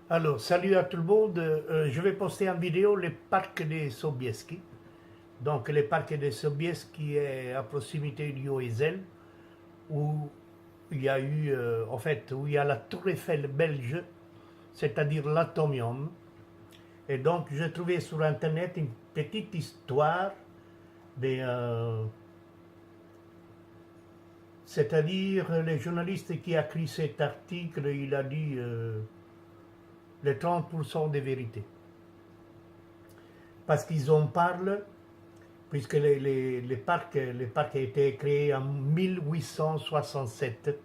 Alors, salut à tout le monde. Je vais poster en vidéo le parc de Sobieski. Donc, le parc de Sobieski est à proximité du Heysel, où il y a eu, en fait, où il y a la Tour Eiffel belge, c'est-à-dire l'Atomium. Et donc, j'ai trouvé sur Internet une petite histoire de, c'est-à-dire le journaliste qui a écrit cet article, il a dit les 30% de vérité. Parce qu'ils en parlent puisque le parc a été créé en 1867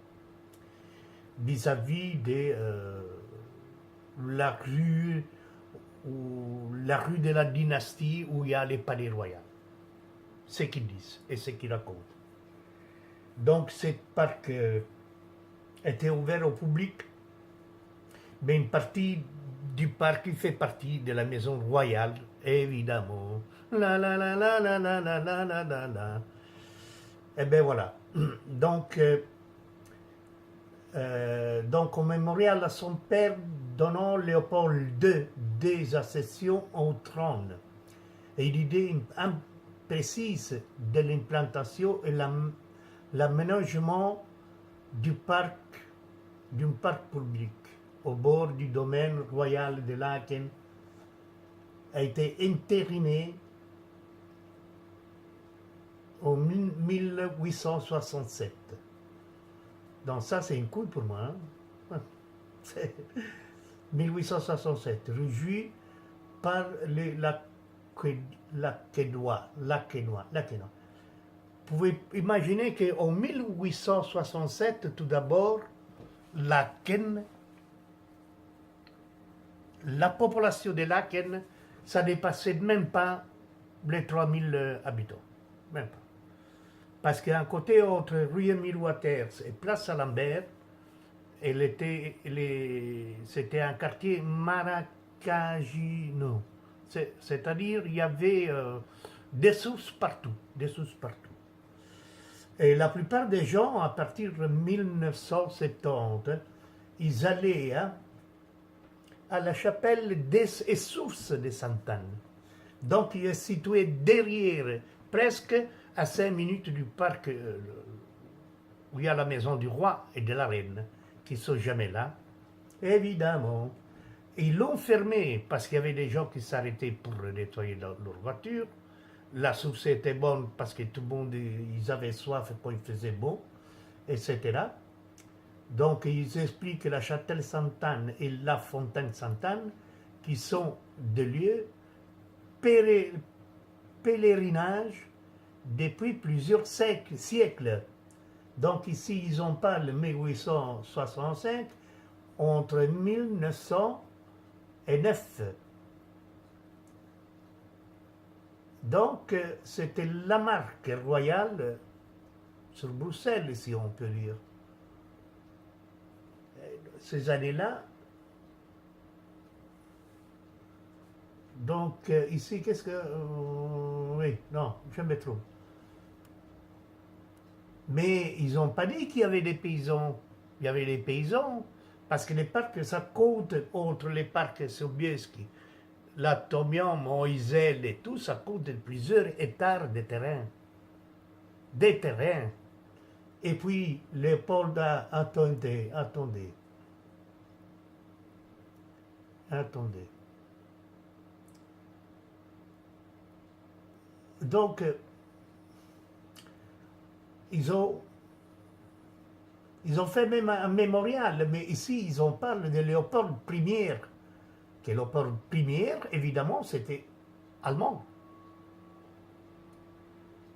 vis-à-vis de la rue de la dynastie où il y a les palais royaux. Ce qu'ils disent et ce qu'ils racontent. Donc, ce parc était ouvert au public, mais une partie du parc il fait partie de la maison royale, évidemment. La la la la la la la la la la la. Et bien voilà. Donc au mémorial à son père donnant Léopold II des accessions au trône. Et l'idée imprécise de l'implantation et l'aménagement du parc, d'un parc public au bord du domaine royal de Laeken a été entériné en 1867. Donc ça, c'est une couille pour moi. Hein. 1867, réjoui par l'Aquénois. Vous pouvez imaginer qu'en 1867, tout d'abord, Laken, la population de Laken, ça dépassait même pas les 3000 habitants. Même pas. Parce qu'à un côté, entre rue Émile Waters et Place Salambert, c'était un quartier maracagino. C'est-à-dire, il y avait des sources partout. Des sources partout. Et la plupart des gens, à partir de 1970, ils allaient à la chapelle des sources de Sainte-Anne. Donc, il est situé derrière, presque à 5 minutes du parc où il y a la maison du roi et de la reine, qui ne sont jamais là, évidemment. Ils l'ont fermé parce qu'il y avait des gens qui s'arrêtaient pour nettoyer leur voiture. La source était bonne parce que tout le monde, ils avaient soif quand il faisait beau, etc. Donc, ils expliquent que la chapelle Sainte-Anne et la fontaine Sainte-Anne, qui sont des lieux pèlerinage depuis plusieurs siècles. Donc ici, ils en parlent 1865, entre 1909. Donc, c'était la marque royale sur Bruxelles, si on peut dire. Ces années-là. Donc, ici, qu'est-ce que... oui, non, je me trompe. Mais ils n'ont pas dit qu'il y avait des paysans. Il y avait des paysans, parce que les parcs, ça compte, entre les parcs Sobieski, l'Atomium, Heysel et tout, ça compte plusieurs hectares de terrain. Des terrains. Et puis, Léopold attendez. Donc, ils ont fait même un mémorial, mais ici, ils en parlent de Léopold Ier. Que Léopold Ier, évidemment, c'était allemand.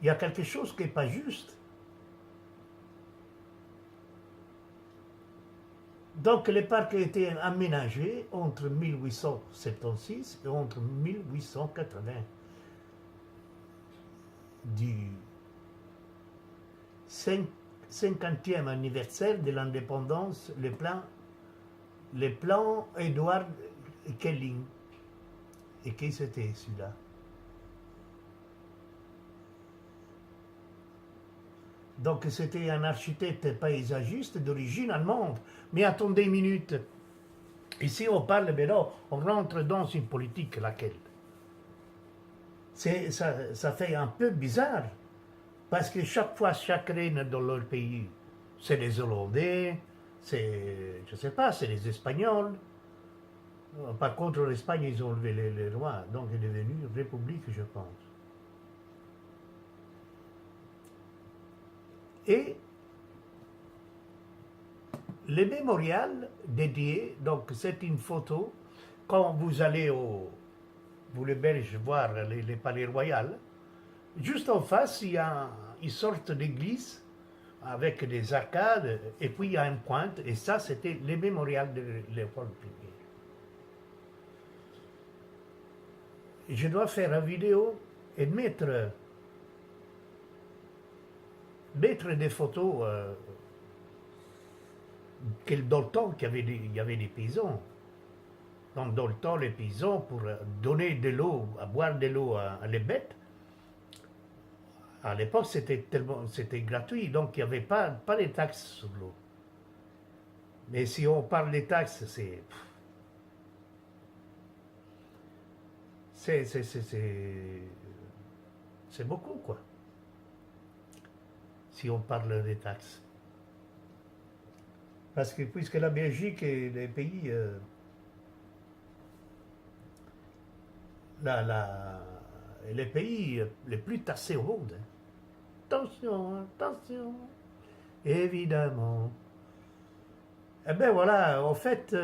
Il y a quelque chose qui n'est pas juste. Donc, le parc a été aménagé entre 1876 et entre 1880. Du 50e anniversaire de l'indépendance, le plan Edward Kelling. Et qui c'était celui-là? Donc c'était un architecte paysagiste d'origine allemande. Mais attendez une minute. Ici, on parle, mais non, on rentre dans une politique laquelle ça fait un peu bizarre, parce que chaque fois, chaque reine dans leur pays, c'est les Hollandais, c'est, je sais pas, c'est les Espagnols. Par contre, l'Espagne, ils ont enlevé les rois, donc il est devenu une république, je pense. Et le mémorial dédié, donc c'est une photo, quand vous allez vous les Belges voir les palais royaux, juste en face, il y a une sorte d'église avec des arcades, et puis il y a une pointe, et ça c'était le mémorial de Léopold Ier. Je dois faire une vidéo et mettre des photos dans le temps il y avait des paysans. Donc dans le temps, les paysans, pour donner de l'eau, à boire de l'eau à les bêtes, à l'époque c'était gratuit, donc il n'y avait pas de taxes sur l'eau. Mais si on parle des taxes, c'est beaucoup, quoi. Si on parle des taxes. Parce que puisque la Belgique est le pays, les pays les plus taxés au monde. Hein. Attention, attention, évidemment. Eh bien voilà, en fait,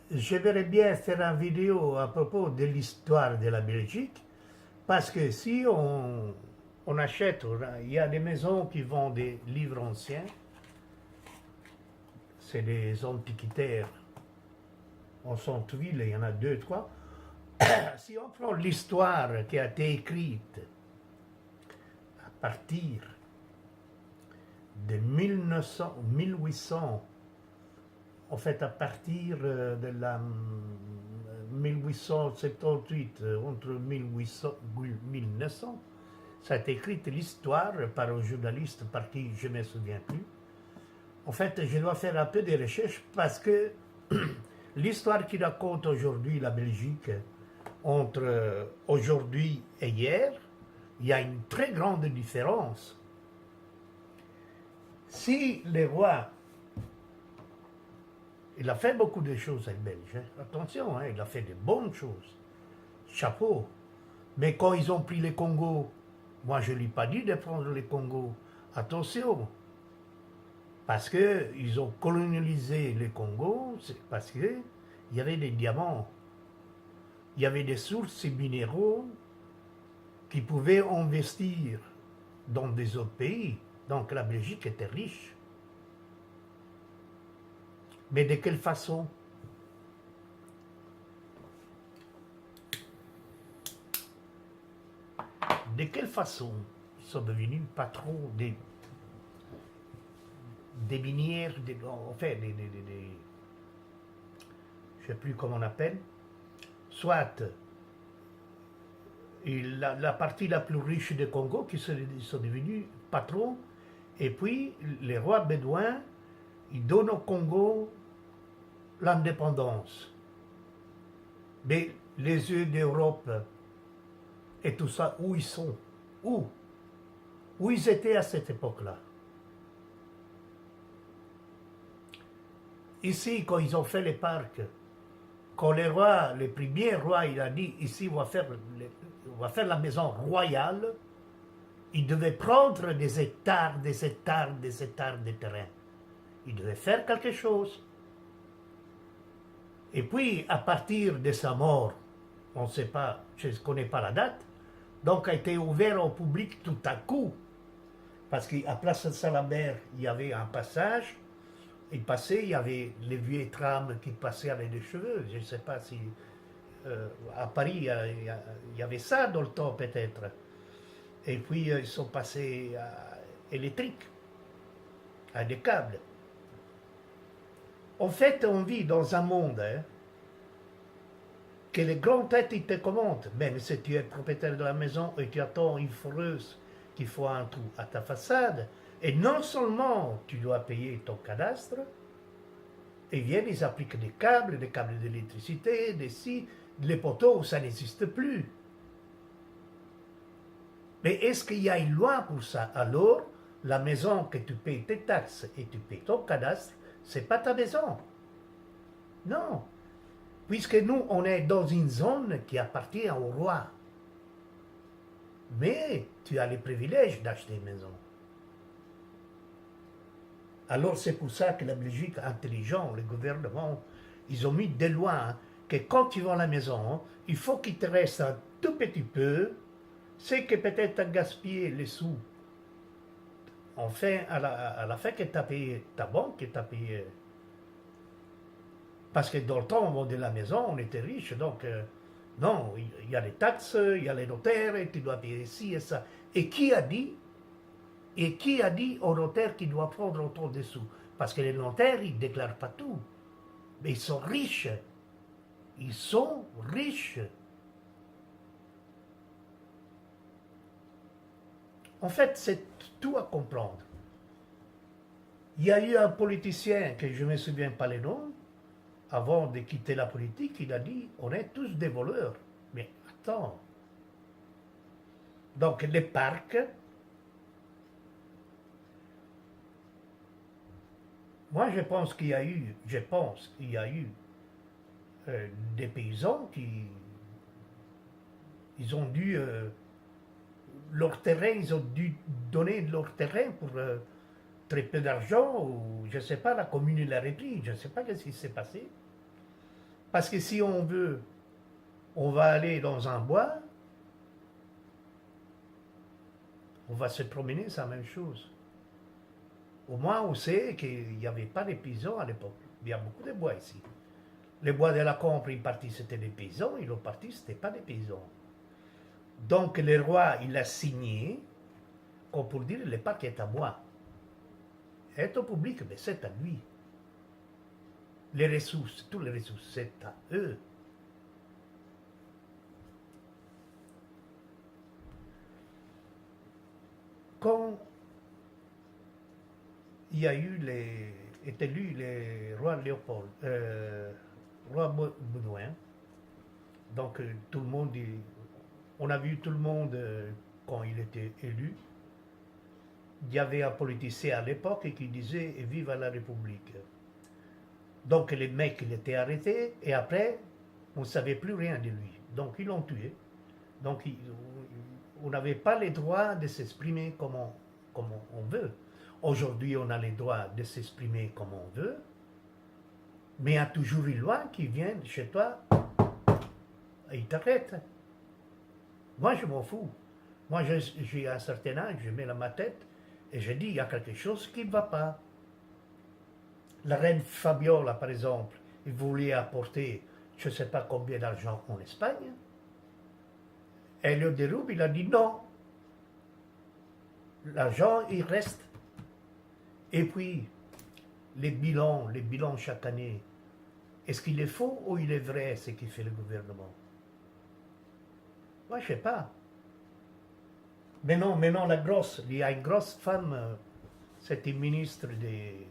j'aimerais bien faire une vidéo à propos de l'histoire de la Belgique, parce que si on achète, il y a des maisons qui vendent des livres anciens, c'est des antiquitaires en centre-ville, il y en a deux, trois. Si on prend l'histoire qui a été écrite à partir de 1900, 1800, en fait à partir de la 1878, entre 1800 et 1900, ça a été écrit l'histoire par un journaliste par qui je ne me souviens plus. En fait, je dois faire un peu de recherche parce que l'histoire qui raconte aujourd'hui la Belgique, entre aujourd'hui et hier, il y a une très grande différence. Si le roi, il a fait beaucoup de choses, les Belges, hein. Attention, hein, il a fait de bonnes choses, chapeau. Mais quand ils ont pris le Congo, moi je ne lui ai pas dit de prendre le Congo, attention. Parce qu'ils ont colonialisé le Congo, c'est parce qu'il y avait des diamants, il y avait des sources minéraux qui pouvaient investir dans des autres pays. Donc la Belgique était riche. Mais de quelle façon? De quelle façon ils sont devenus patrons des minières, enfin, je ne sais plus comment on appelle, soit la partie la plus riche du Congo qui sont devenus patrons, et puis les rois bédouins, ils donnent au Congo l'indépendance. Mais les yeux d'Europe et tout ça, où ils sont? Où ils étaient à cette époque-là? Ici, quand ils ont fait les parcs, quand le premier roi, il a dit, ici, on va faire la maison royale, il devait prendre des hectares, des hectares, des hectares de terrain. Il devait faire quelque chose. Et puis, à partir de sa mort, on ne sait pas, je ne connais pas la date, donc a été ouvert au public tout à coup. Parce qu'à Place de Salambert, il y avait un passage, il passait, il y avait les vieux trams qui passaient avec des cheveux. Je ne sais pas si à Paris, il y avait ça dans le temps peut-être. Et puis ils sont passés à électrique, à des câbles. En fait, on vit dans un monde que les grands têtes ils te commandent. Même si tu es propriétaire de la maison et tu attends une foreuse qui fait un trou à ta façade, et non seulement tu dois payer ton cadastre, Ils viennent, ils appliquent des câbles d'électricité, des scies, les poteaux, ça n'existe plus. Mais est-ce qu'il y a une loi pour ça? Alors, la maison que tu payes tes taxes et tu payes ton cadastre, c'est pas ta maison. Non. Puisque nous, on est dans une zone qui appartient au roi. Mais tu as les privilèges d'acheter une maison. Alors c'est pour ça que la Belgique intelligent, le gouvernement, ils ont mis des lois hein, que quand tu vends la maison, il faut qu'il te reste un tout petit peu, c'est que peut-être tu as gaspillé les sous. Enfin, à la fin que tu as payé ta banque, que tu as payé. Parce que dans le temps, on vendait la maison, on était riche, donc non, il y a les taxes, il y a les notaires, et tu dois payer ci et ça. Et qui a dit au notaire qu'il doit prendre autant de sous? Parce que les notaires, ils ne déclarent pas tout. Mais ils sont riches. Ils sont riches. En fait, c'est tout à comprendre. Il y a eu un politicien, que je ne me souviens pas les noms, avant de quitter la politique, il a dit, on est tous des voleurs. Mais attends. Donc les parcs, moi je pense qu'il y a eu, des paysans qui, ils ont dû, leur terrain, ils ont dû donner leur terrain pour très peu d'argent, ou je ne sais pas, la commune l'a repris, je ne sais pas ce qui s'est passé. Parce que si on veut, on va aller dans un bois, on va se promener, c'est la même chose. Au moins, on sait qu'il n'y avait pas de paysans à l'époque. Il y a beaucoup de bois ici. Les bois de la Compre, une partie c'était des paysans, et l'autre partie c'était pas des paysans. Donc le roi, il a signé, comme pour dire, le parc est à moi. Et au public, mais c'est à lui. Les ressources, toutes les ressources, c'est à eux. Quand il y a eu est élu le roi Léopold, roi Baudouin, donc tout le monde, on a vu tout le monde quand il était élu. Il y avait un politicien à l'époque qui disait vive la République. Donc les mecs, il était arrêté et après, on ne savait plus rien de lui. Donc ils l'ont tué. Donc on n'avait pas le droit de s'exprimer comme on veut. Aujourd'hui, on a le droit de s'exprimer comme on veut, mais il y a toujours une loi qui vient chez toi et il t'arrête. Moi, je m'en fous. Moi, j'ai un certain âge, je mets ma tête et je dis, il y a quelque chose qui ne va pas. La reine Fabiola, par exemple, il voulait apporter je ne sais pas combien d'argent en Espagne. Et le déroube, il a dit non. L'argent, il reste. Et puis, les bilans chaque année, est-ce qu'il est faux ou il est vrai ce qu'il fait le gouvernement? Moi, je ne sais pas. Mais non, il y a une grosse femme, c'était ministre de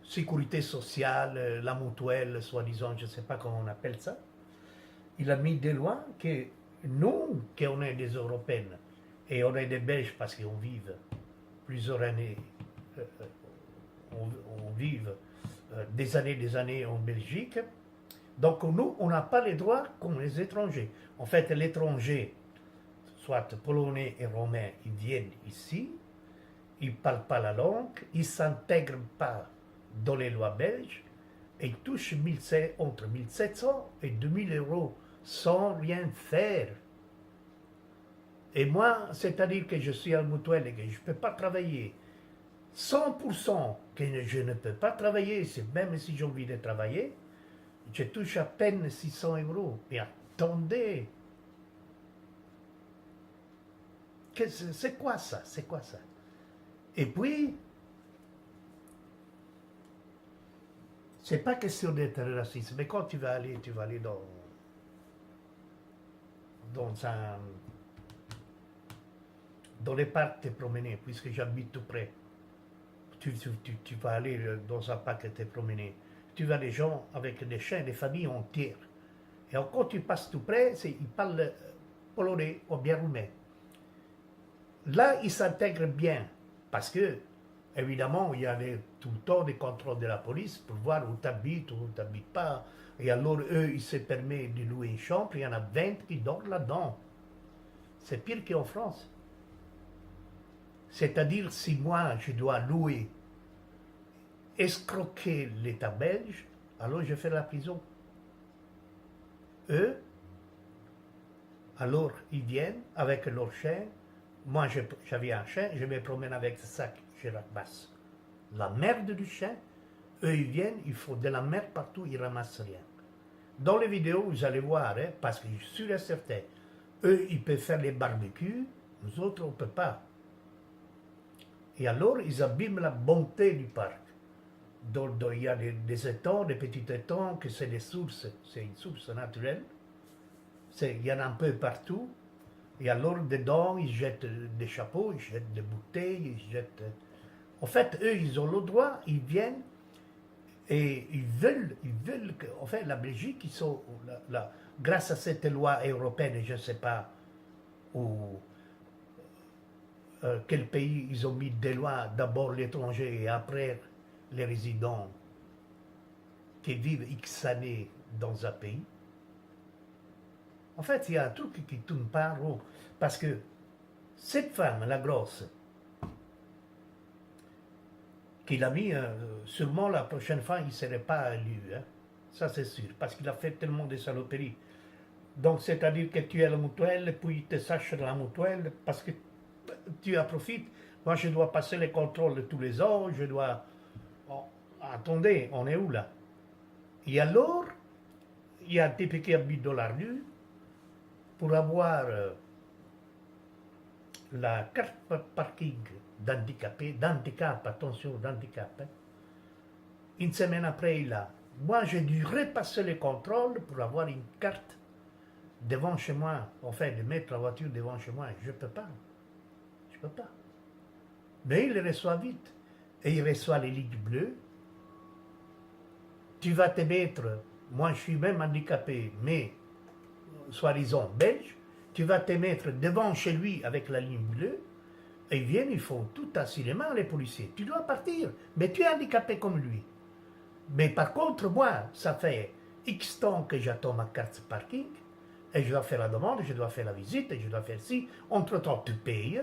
sécurité sociale, la mutuelle, soi-disant, je ne sais pas comment on appelle ça. Il a mis des lois que nous, qu'on est des Européennes, et on est des Belges parce qu'on vit plusieurs années, on vit des années en Belgique. Donc nous, on n'a pas les droits comme les étrangers. En fait, l'étranger, soit polonais et romain, ils viennent ici, ils ne parlent pas la langue, ils ne s'intègrent pas dans les lois belges, et ils touchent entre 1700 et 2000 euros sans rien faire. Et moi, c'est-à-dire que je suis un mutuel et que je ne peux pas travailler, 100% que je ne peux pas travailler, même si j'ai envie de travailler, je touche à peine 600 euros. Mais attendez, c'est quoi ça? C'est quoi ça? Et puis, c'est pas question d'être raciste, mais quand tu vas aller dans les parcs te promener, puisque j'habite tout près. tu vas aller dans un parc et te promener. Tu vois des gens avec des chiens, des familles entières. Et quand tu passes tout près, ils parlent polonais ou bien roumain. Là, ils s'intègrent bien. Parce que, évidemment, il y a tout le temps des contrôles de la police pour voir où tu habites, où tu n'habites pas. Et alors, eux, ils se permettent de louer une chambre. Il y en a 20 qui dorment là-dedans. C'est pire qu'en France. C'est-à-dire, si moi, je dois louer, escroquer l'État belge, alors je fais la prison. Eux, alors, ils viennent avec leur chien. Moi, j'avais un chien, je me promène avec ce sac, je ramasse la merde du chien. Eux, ils viennent, ils font de la merde partout, ils ramassent rien. Dans les vidéos, vous allez voir, hein, parce que je suis sûr et certain, eux, ils peuvent faire les barbecues, nous autres, on ne peut pas. Et alors, ils abîment la bonté du parc. Il y a des étangs, des petits étangs, que c'est des sources, c'est une source naturelle. Il y en a un peu partout. Et alors, dedans, ils jettent des chapeaux, ils jettent des bouteilles, ils jettent... En fait, eux, ils ont le droit, ils viennent et ils veulent que... En fait, la Belgique, ils sont... grâce à cette loi européenne, je ne sais pas où... quel pays ils ont mis des lois, d'abord l'étranger et après les résidents qui vivent X années dans un pays. En fait, il y a un truc qui ne tourne pas rond. Parce que cette femme, la grosse, qu'il a mis, sûrement la prochaine fois, il ne serait pas élu. Hein. Ça, c'est sûr. Parce qu'il a fait tellement de saloperies. Donc, c'est-à-dire que tu es à la mutuelle, puis il te sache de la mutuelle, parce que tu en profites. Moi, je dois passer les contrôles tous les ans, je dois... Oh, attendez, on est où là? Et alors, il y a un type qui habite dans la rue, pour avoir la carte parking d'handicap, attention, d'handicap, hein. Une semaine après, il a. Moi, j'ai dû repasser les contrôles pour avoir une carte devant chez moi, enfin, de mettre la voiture devant chez moi. Je ne peux pas. Je ne peux pas. Mais il les reçoit vite. Et il reçoit les lignes bleues. Tu vas te mettre, moi je suis même handicapé, mais soi-disant belge, tu vas te mettre devant chez lui avec la ligne bleue, et ils viennent, ils font tout à cinéma, les policiers. Tu dois partir, mais tu es handicapé comme lui. Mais par contre, moi, ça fait X temps que j'attends ma carte parking, et je dois faire la demande, je dois faire la visite, et je dois faire ci. Entre-temps, tu payes.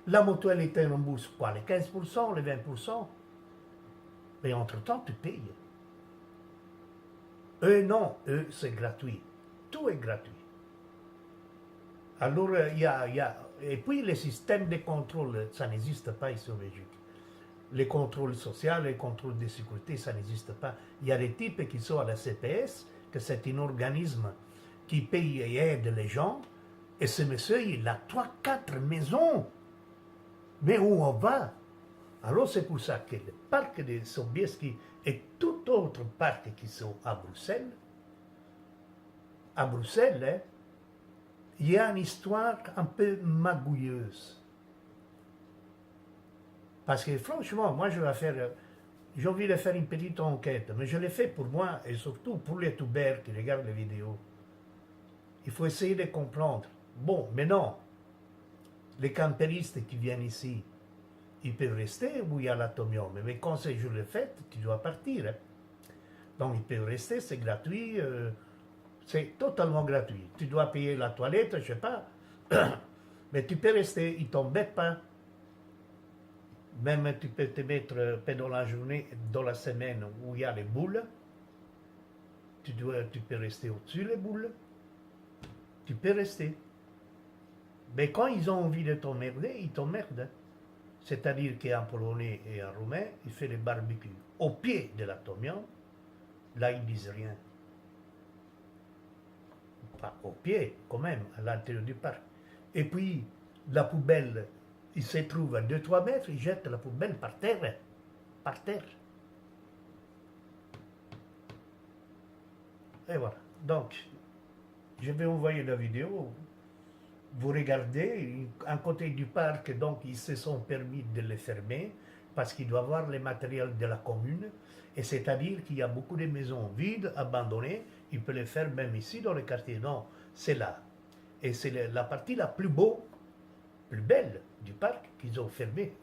La mutuelle te rembourse quoi? Les 15%, les 20%? Mais entre-temps, tu payes. Eux, non, eux, c'est gratuit. Tout est gratuit. Alors, et puis les systèmes de contrôle, ça n'existe pas ici en Belgique. Les contrôles sociaux, les contrôles de sécurité, ça n'existe pas. Il y a des types qui sont à la CPS, que c'est un organisme qui paye et aide les gens, et ce monsieur, il a 3-4 maisons. Mais où on va? Alors c'est pour ça que le parc de Sobieski et tout autre parc qui sont à Bruxelles, hein, il y a une histoire un peu magouilleuse. Parce que franchement, moi j'ai envie de faire une petite enquête, mais je l'ai fait pour moi et surtout pour les toubers qui regardent les vidéos. Il faut essayer de comprendre. Bon, mais non, les campéristes qui viennent ici, ils peuvent rester où il y a l'atomium, mais quand c'est jour de fête, tu dois partir. Hein. Donc ils peuvent rester, c'est gratuit, c'est totalement gratuit. Tu dois payer la toilette, je ne sais pas, mais tu peux rester, ils ne t'embêtent pas. Même tu peux te mettre pendant la journée, dans la semaine où il y a les boules, tu peux rester au-dessus les boules, tu peux rester. Mais quand ils ont envie de t'emmerder, ils t'emmerdent. C'est-à-dire qu'un Polonais et un Roumain, ils font les barbecues au pied de l'atomium, là ils disent rien. Pas au pied, quand même, à l'intérieur du parc. Et puis, la poubelle, il se trouve à 2-3 mètres, ils jettent la poubelle par terre. Par terre. Et voilà. Donc, je vais envoyer la vidéo. Vous regardez, un côté du parc, donc ils se sont permis de le fermer. parce qu'il doit avoir les matériels de la commune, et c'est-à-dire qu'il y a beaucoup de maisons vides, abandonnées, il peut les faire même ici dans le quartier. Non, c'est là. Et c'est la partie la plus beau, plus belle du parc qu'ils ont fermé.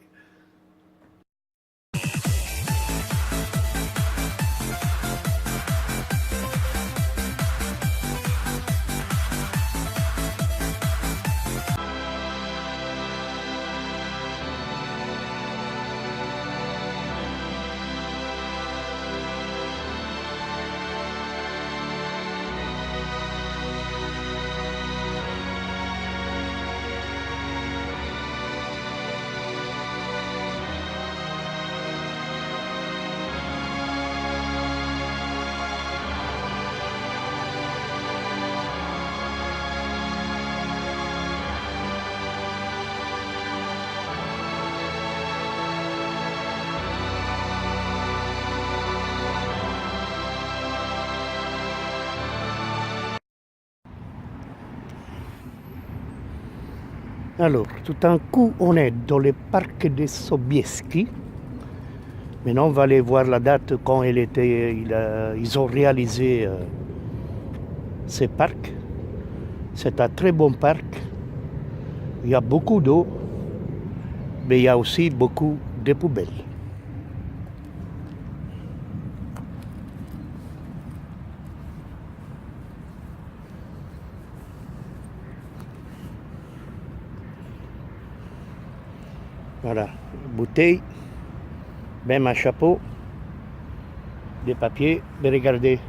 Alors, tout d'un coup, on est dans le parc de Sobieski. Maintenant, on va aller voir la date quand ils ont réalisé ce parc. C'est un très bon parc. Il y a beaucoup d'eau, mais il y a aussi beaucoup de poubelles. Voilà, bouteilles, même un chapeau, des papiers, mais regardez.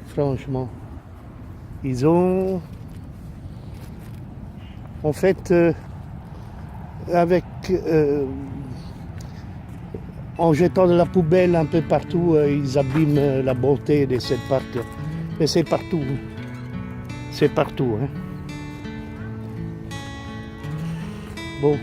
Franchement, ils ont, en fait, en jetant de la poubelle un peu partout, ils abîment la beauté de ce parc. Mais c'est partout. C'est partout, hein. Bon.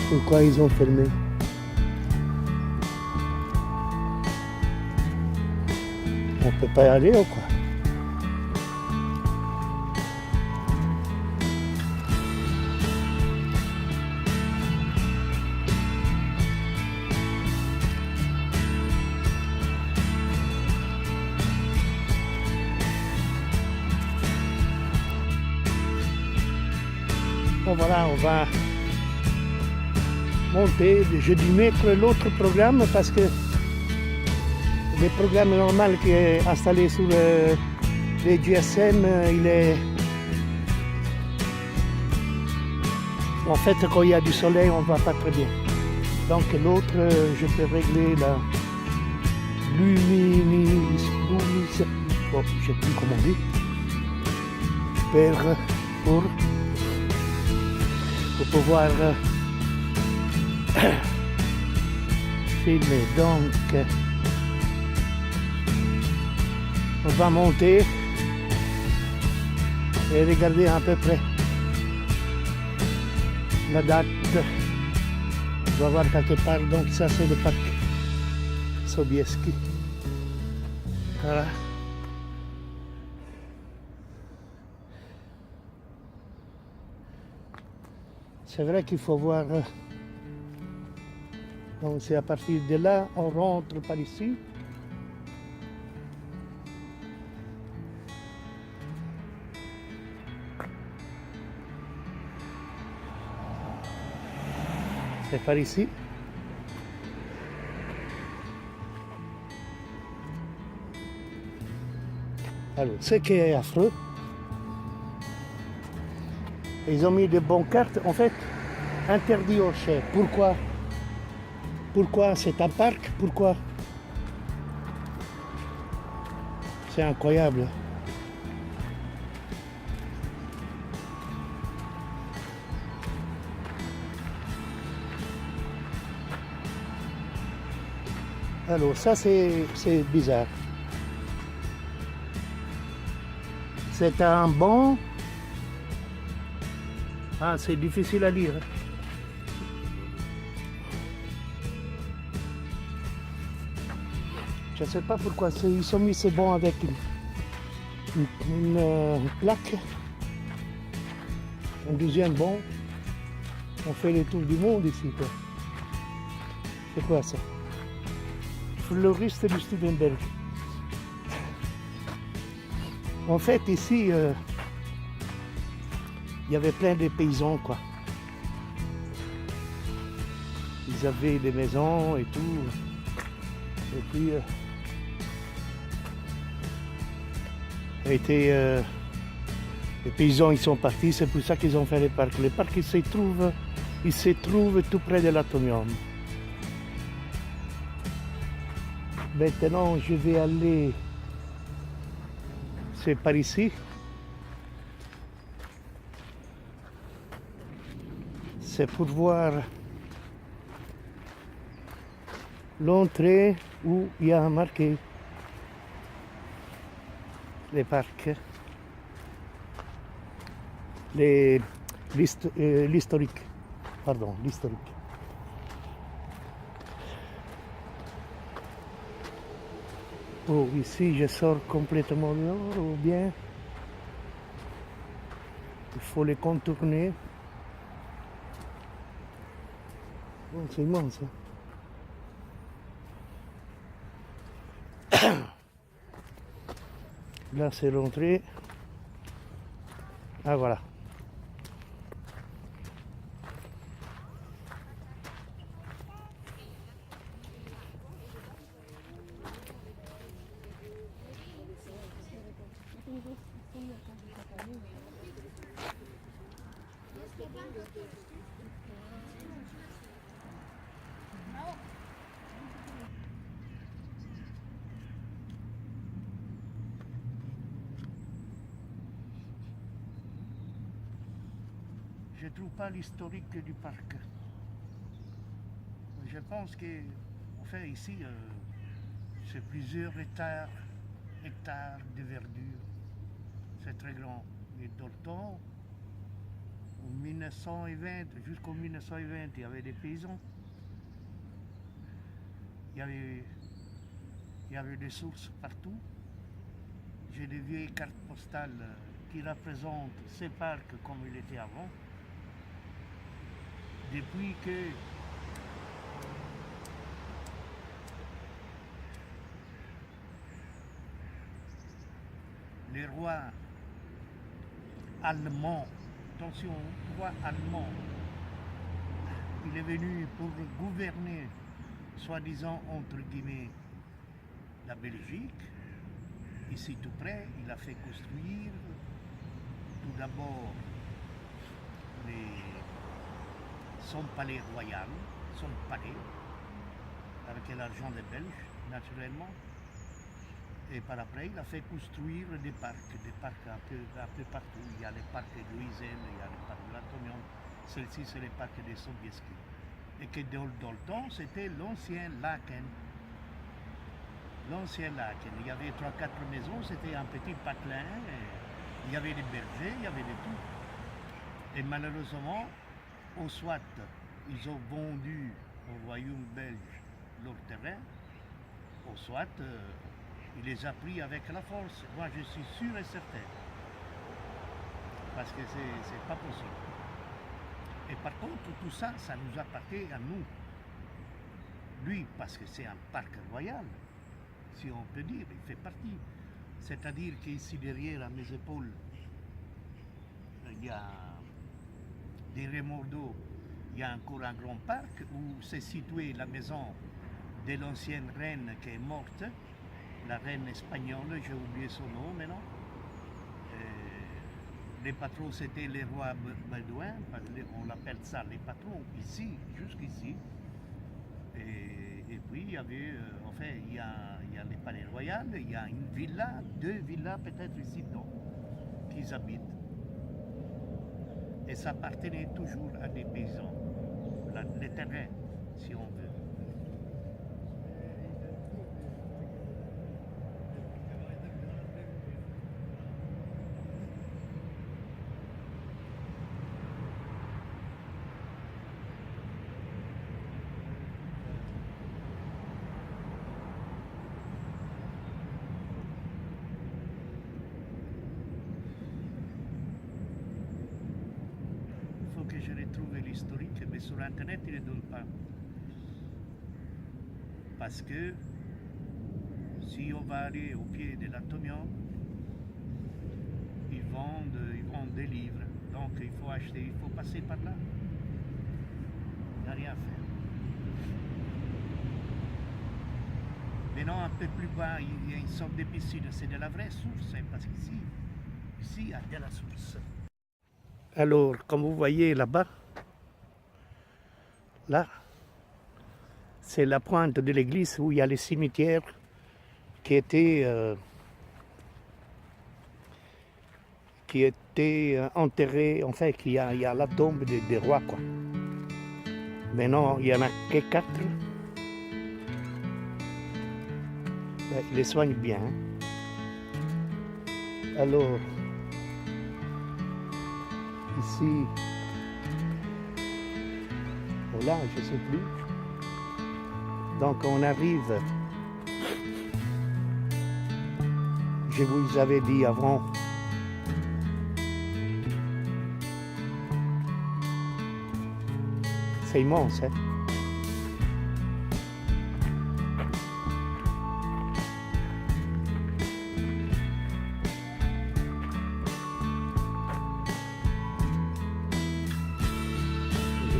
Pourquoi ils ont fermé? On peut pas y aller ou quoi? Bon voilà, on va monter. J'ai dû mettre l'autre programme parce que le programme normal qui est installé sur les GSM, il est... En fait, quand il y a du soleil, on ne va pas très bien. Donc l'autre, je peux régler la luminosité, bon, je ne sais plus comment on dit, pour pouvoir filmer. Donc, on va monter et regarder à peu près la date. On va voir quelque part. Donc ça c'est le parc Sobieski. Voilà. C'est vrai qu'il faut voir. Donc c'est à partir de là, on rentre par ici. C'est par ici. Alors, ce qui est affreux, ils ont mis des bonnes cartes, en fait, interdit aux chers. Pourquoi? Pourquoi c'est un parc? Pourquoi? C'est incroyable. Alors ça c'est bizarre. C'est un bon... Ah, c'est difficile à lire. Je ne sais pas pourquoi ils ont mis ces bons avec une plaque. Un deuxième bon. On fait le tour du monde ici, quoi. C'est quoi ça? Fleuriste du Studenberg. En fait, ici, il y avait plein de paysans, quoi. Ils avaient des maisons et tout. Et puis, les paysans, ils sont partis, c'est pour ça qu'ils ont fait les parcs. Les parcs, ils se trouvent tout près de l'atomium. Maintenant, je vais aller... C'est par ici. C'est pour voir l'entrée où il y a marqué les parcs, l'historique, pardon, l'historique. Oh, ici je sors complètement dehors ou bien il faut les contourner. Oh, c'est immense. Là c'est l'entrée. Ah voilà. Je ne trouve pas l'historique du parc. Je pense que, en fait, ici, c'est plusieurs hectares de verdure. C'est très grand. Et dans le temps, en 1920, jusqu'en 1920, il y avait des paysans. Il y avait des sources partout. J'ai des vieilles cartes postales qui représentent ces parcs comme il était avant. Depuis que les rois allemands, attention, roi allemand, il est venu pour gouverner, soi-disant, entre guillemets, la Belgique. Ici tout près, il a fait construire tout d'abord son palais royal, son palais, avec l'argent des Belges, naturellement. Et par après, il a fait construire des parcs un peu partout. Il y a les parcs de Louisiane, il y a les parcs de l'Atomium. Celle-ci, c'est les parcs des Soviétiques. Et que dans le temps, c'était l'ancien Laken. L'ancien Laken. Il y avait 3-4 maisons, c'était un petit patelin. Il y avait des bergers, il y avait de tout. Et malheureusement, au soit, ils ont vendu au royaume belge leur terrain, au soit, il les a pris avec la force. Moi, je suis sûr et certain. Parce que c'est pas possible. Et par contre, tout ça, ça nous appartient à nous. Lui, parce que c'est un parc royal, si on peut dire, il fait partie. C'est-à-dire qu'ici derrière, à mes épaules, il y a des remords, il y a encore un grand parc où s'est située la maison de l'ancienne reine qui est morte, la reine espagnole, j'ai oublié son nom maintenant. Les patrons, c'était les rois bédouins, on l'appelle ça les patrons, ici, jusqu'ici. Et puis il y avait, enfin, il y a les palais royaux, il y a une villa, 2 villas peut-être ici dedans, qu'ils habitent. Et ça appartenait toujours à des paysans, les terrains, si on veut. je retrouve l'historique, mais sur internet ils ne donnent pas. Parce que si on va aller au pied de l'atomium, ils vendent des livres. Donc il faut acheter, il faut passer par là. Il n'y a rien à faire. Maintenant, un peu plus bas, il y a une sorte de piscine. C'est de la vraie source, hein, parce qu'ici, il y a de la source. Alors, comme vous voyez là-bas, là, c'est la pointe de l'église où il y a le cimetière qui était enterré, en fait, il y a la tombe des rois, quoi. Maintenant, il n'y en a que 4. Il les soigne bien. Hein. Alors, ici, voilà, je ne sais plus. Donc on arrive, je vous avais dit avant, c'est immense, hein?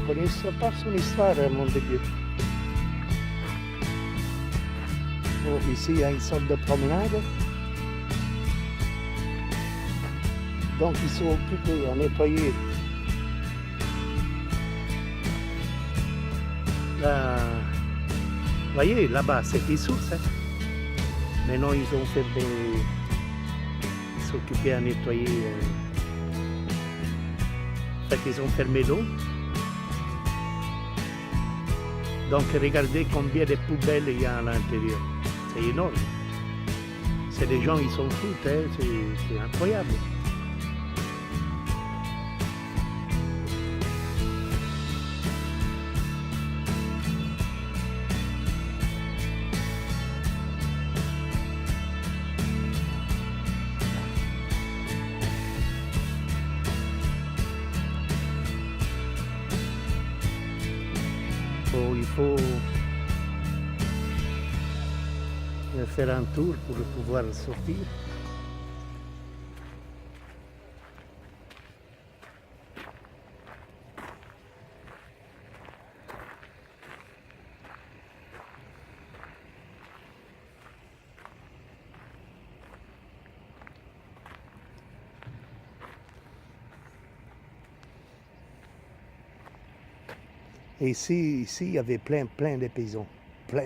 Je ne connaissais pas son histoire, mon Dieu. Oh, ici, il y a une sorte de promenade. Donc, ils sont occupés à nettoyer Vous voyez, là-bas, c'était source. Hein? Maintenant, ils ont fermé, ils s'occupaient à nettoyer. En fait, ils ont fermé l'eau. Donc, regardez combien de poubelles il y a à l'intérieur. C'est énorme. C'est des gens, ils s'en foutent, hein? C'est incroyable. Il faut faire un tour pour pouvoir sortir. Et ici, il y avait plein de paysans, plein.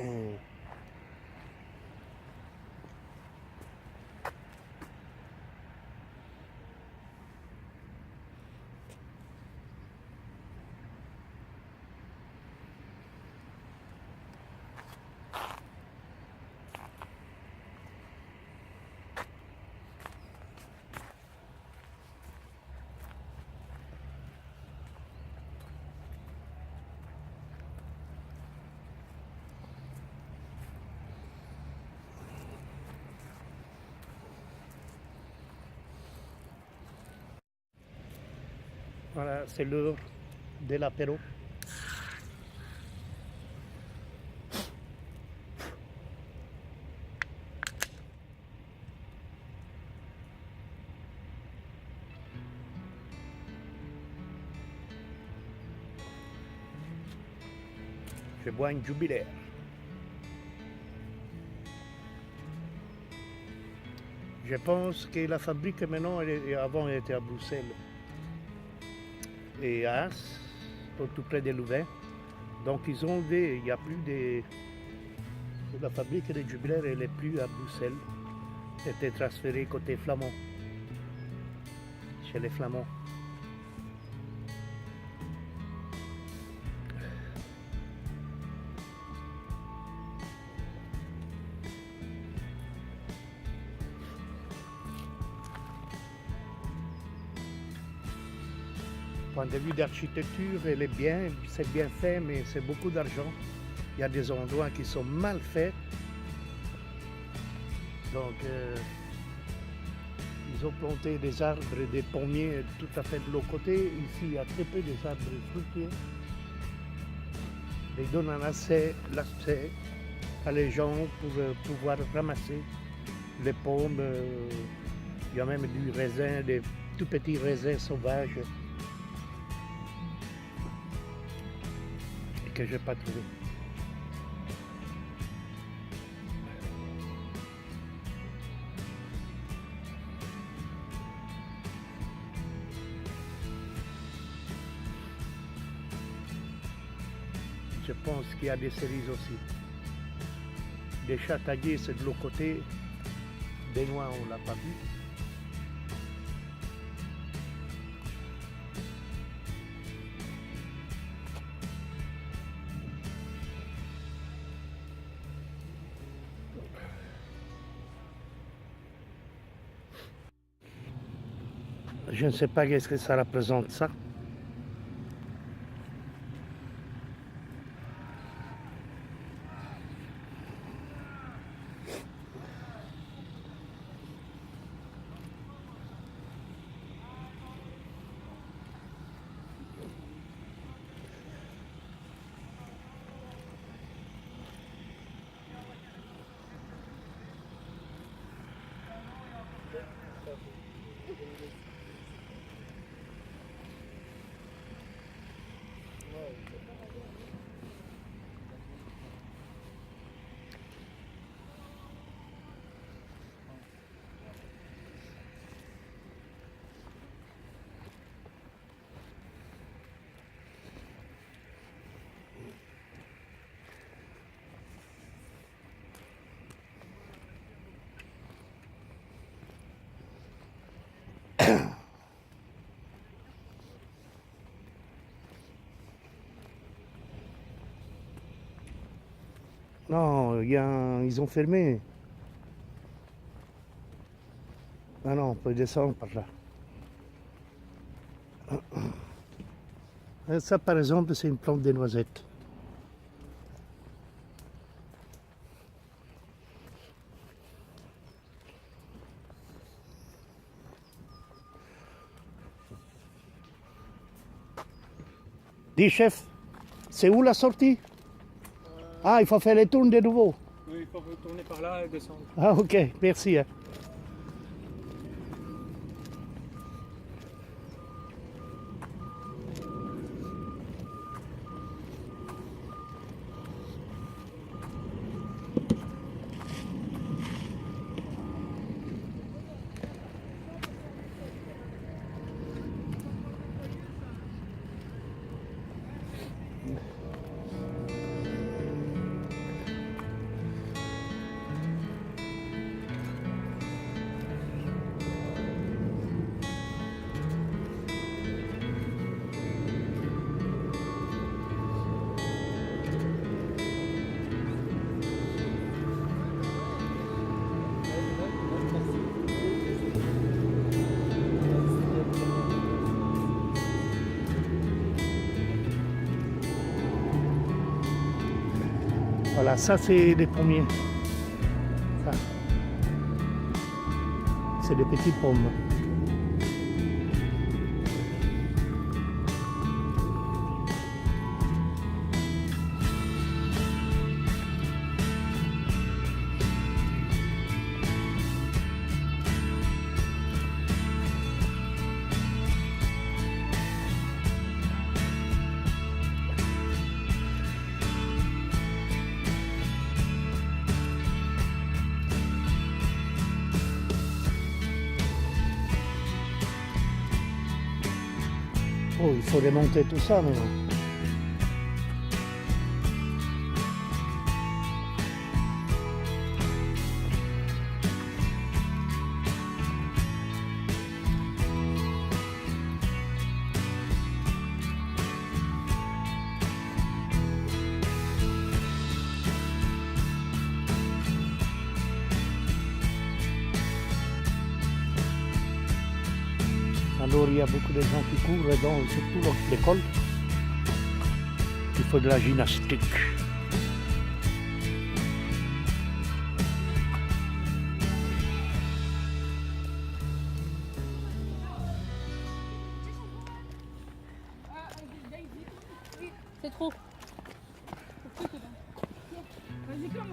Voilà, c'est l'heure de l'apéro. Je bois une Jubilaire. Je pense que la fabrique maintenant, avant elle était à Bruxelles et à As, tout près de Louvain. Donc ils ont enlevé, il n'y a plus de... La fabrique de Jubilaire, elle n'est plus à Bruxelles. Elle était transférée côté flamand, chez les Flamands. Point de vue d'architecture, elle est bien, c'est bien fait, mais c'est beaucoup d'argent. Il y a des endroits qui sont mal faits. Donc, Ils ont planté des arbres et des pommiers tout à fait de l'autre côté. Ici, il y a très peu des arbres fruitiers. Ils donnent l'accès à les gens pour pouvoir ramasser les pommes. Il y a même du raisin, des tout petits raisins sauvages que je n'ai pas trouvé. Je pense qu'il y a des cerises aussi. Des châtaigniers, c'est de l'autre côté. Des noix, on ne l'a pas vu. Je ne sais pas qu'est-ce que ça représente ça. Non, ils ont fermé. Ah non, on peut descendre par là. Ça, par exemple, c'est une plante des noisettes. Dis, chef, c'est où la sortie? Ah, il faut faire les tours de nouveau. Oui, il faut retourner par là et descendre. Ah, ok, merci. Voilà, ça c'est des pommiers. Ça. C'est des petites pommes. Oh, il faut démonter tout ça maintenant. Alors il y a beaucoup de gens qui courent, surtout l'école. Il faut de la gymnastique. C'est trop. Vas-y, comme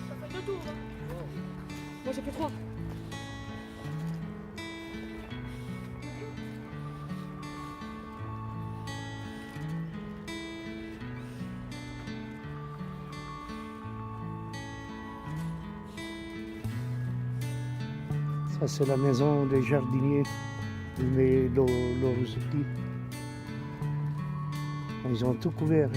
Ça fait 2 tours. Moi j'ai fait 3. Ça, c'est la maison des jardiniers. Ils mettent leurs outils. Ils ont tout couvert.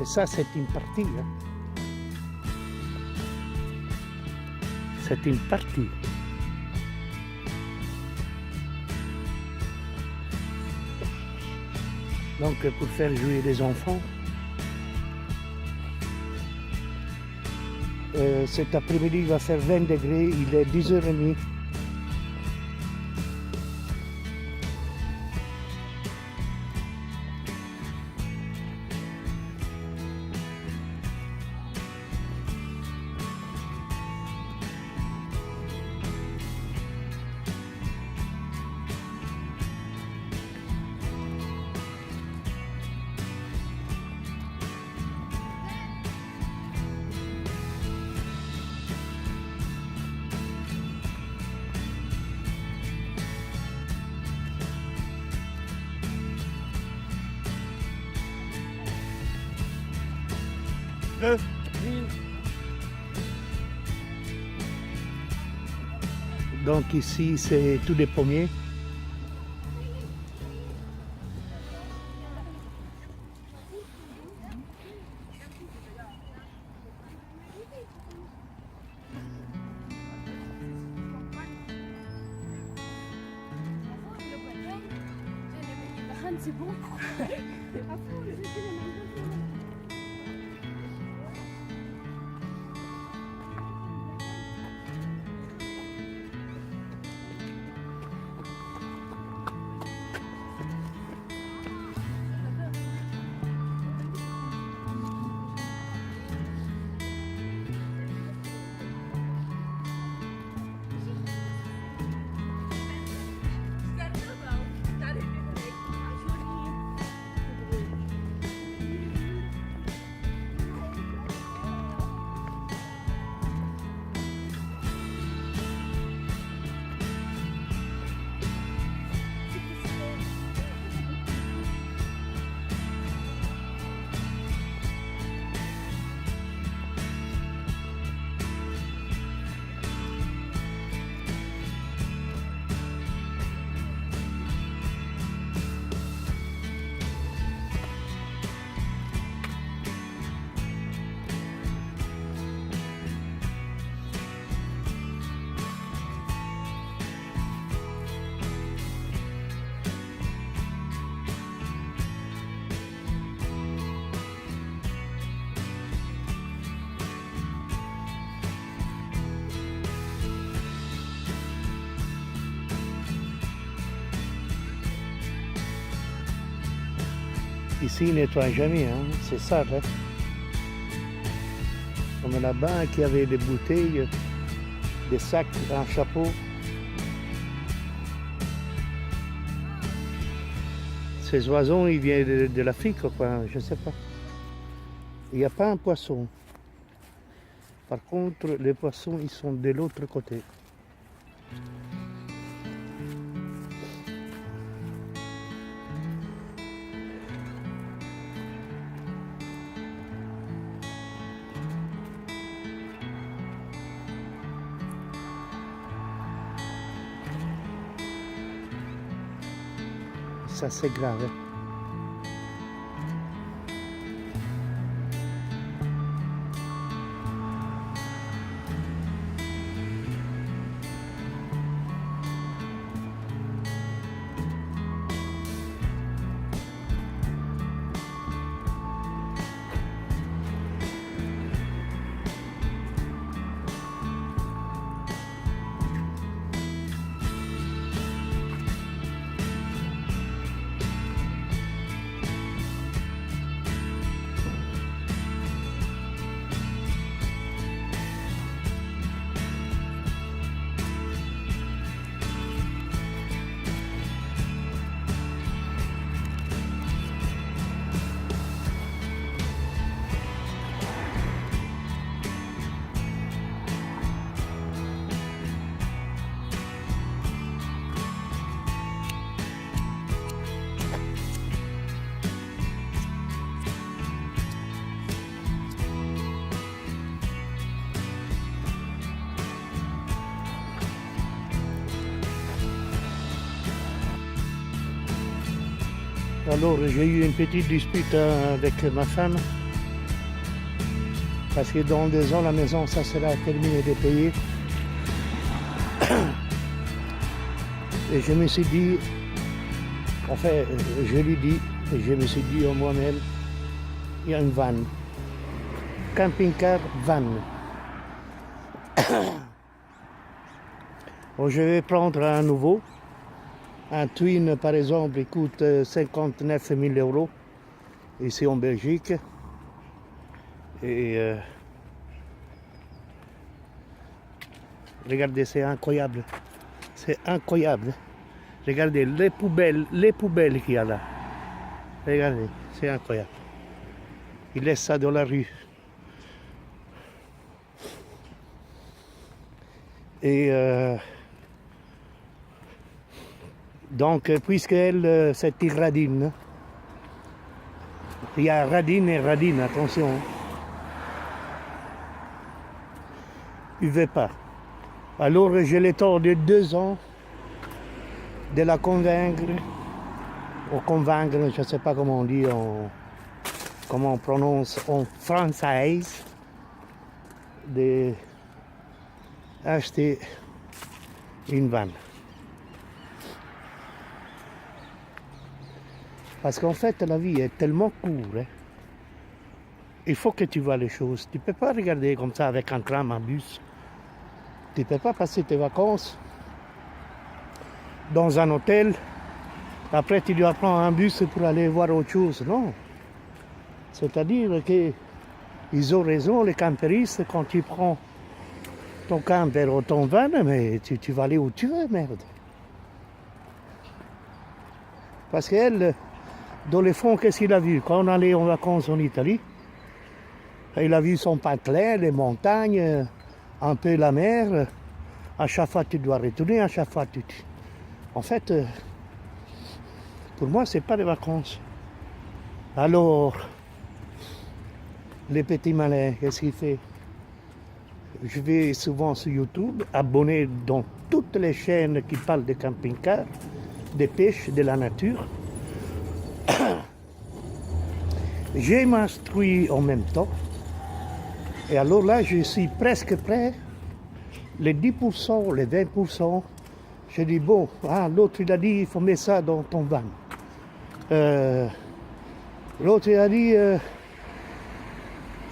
Et ça, c'est une partie. Hein. C'est une partie. Donc, pour faire jouer les enfants, cet après-midi, il va faire 20 degrés, il est 10h30. Donc ici, c'est tous des pommiers. C'est bon. Ici, ils nettoient jamais, hein. C'est ça, hein. Comme là-bas, qui avait des bouteilles, des sacs, un chapeau. Ces oiseaux, ils viennent de l'Afrique, quoi, je ne sais pas. Il n'y a pas un poisson. Par contre, les poissons, ils sont de l'autre côté. Ça, c'est grave. Hein. Alors j'ai eu une petite dispute avec ma femme. Parce que dans 2 ans, la maison, ça sera terminé de payer. Et je me suis dit, enfin, je lui dis, et je me suis dit en moi-même, il y a une vanne. Camping-car vanne. Bon, je vais prendre un nouveau. Un Twin, par exemple, il coûte 59 000 € ici en Belgique. Et regardez, c'est incroyable. C'est incroyable. Regardez les poubelles qu'il y a là. Regardez, c'est incroyable. Il laisse ça dans la rue. Et donc, puisqu'elle, c'est Radine, il y a Radine et Radine, attention. Il ne veut pas. Alors, j'ai le temps de 2 ans de la convaincre, ou convaincre, je ne sais pas comment on dit, comment on prononce en français, d'acheter une vanne. Parce qu'en fait, la vie est tellement courte. Hein. Il faut que tu vois les choses. Tu ne peux pas regarder comme ça avec un tram, un bus. Tu ne peux pas passer tes vacances dans un hôtel. Après, tu dois prendre un bus pour aller voir autre chose. Non. C'est-à-dire qu'ils ont raison, les camperistes, quand tu prends ton camper ou ton van, mais tu vas aller où tu veux, merde. Parce qu'elle, dans le fond, qu'est-ce qu'il a vu? Quand on allait en vacances en Italie, il a vu son patelin, les montagnes, un peu la mer. À chaque fois, tu dois retourner, à chaque fois, En fait, pour moi, c'est pas des vacances. Alors, les petits malins, qu'est-ce qu'il fait? Je vais souvent sur YouTube, abonné dans toutes les chaînes qui parlent de camping-car, de pêche, de la nature. J'ai m'instruit en même temps. Et alors là, je suis presque prêt. Les 10%, les 20%, je dis bon, l'autre il a dit il faut mettre ça dans ton van. L'autre il a dit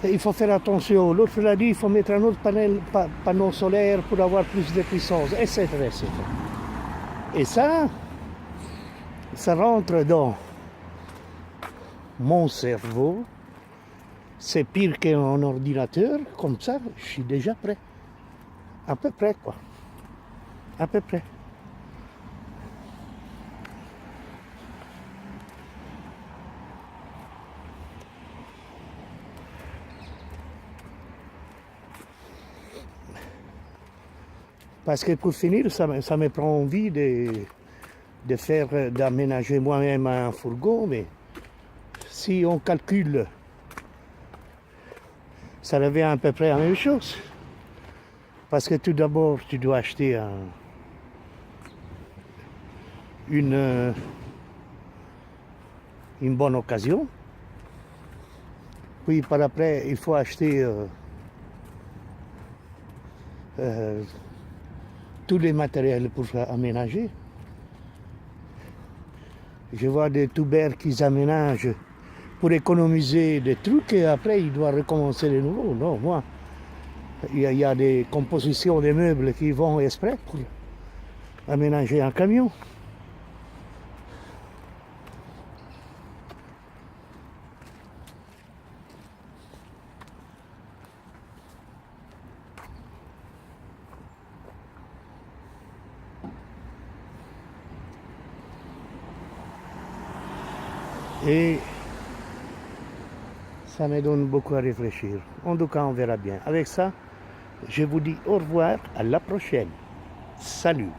il faut faire attention. L'autre il a dit il faut mettre un autre panneau solaire pour avoir plus de puissance, etc. etc. Et ça rentre dans mon cerveau. C'est pire qu'un ordinateur, comme ça, je suis déjà prêt. À peu près, quoi. À peu près. Parce que pour finir, ça me prend envie d'aménager moi-même un fourgon, mais si on calcule, ça revient à peu près à la même chose. Parce que tout d'abord, tu dois acheter une bonne occasion. Puis par après, il faut acheter tous les matériels pour aménager. Je vois des toubers qui aménagent pour économiser des trucs et après ils doivent recommencer les nouveaux. Non, moi, il y a des compositions des meubles qui vont exprès pour aménager un camion. Et ça me donne beaucoup à réfléchir. En tout cas, on verra bien. Avec ça, je vous dis au revoir, à la prochaine. Salut!